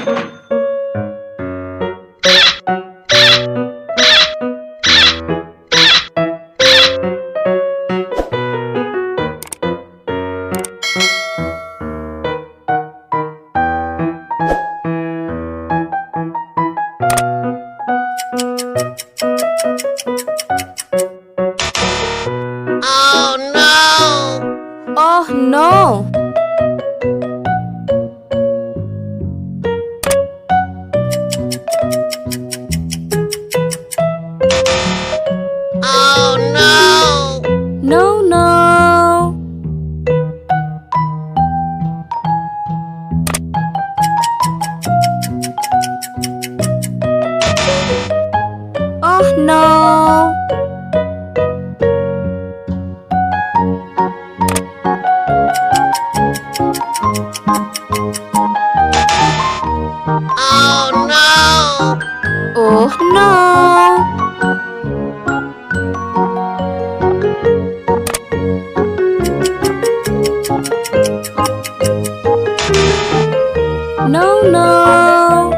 Oh no! No, no! Oh no! Oh no! No, no!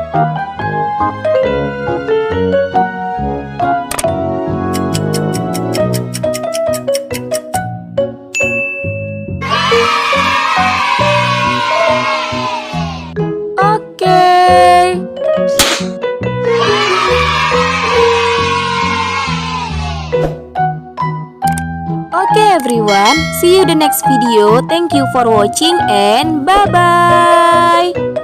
Okay. Okay everyone, see you the next video. Thank you for watching and bye-bye.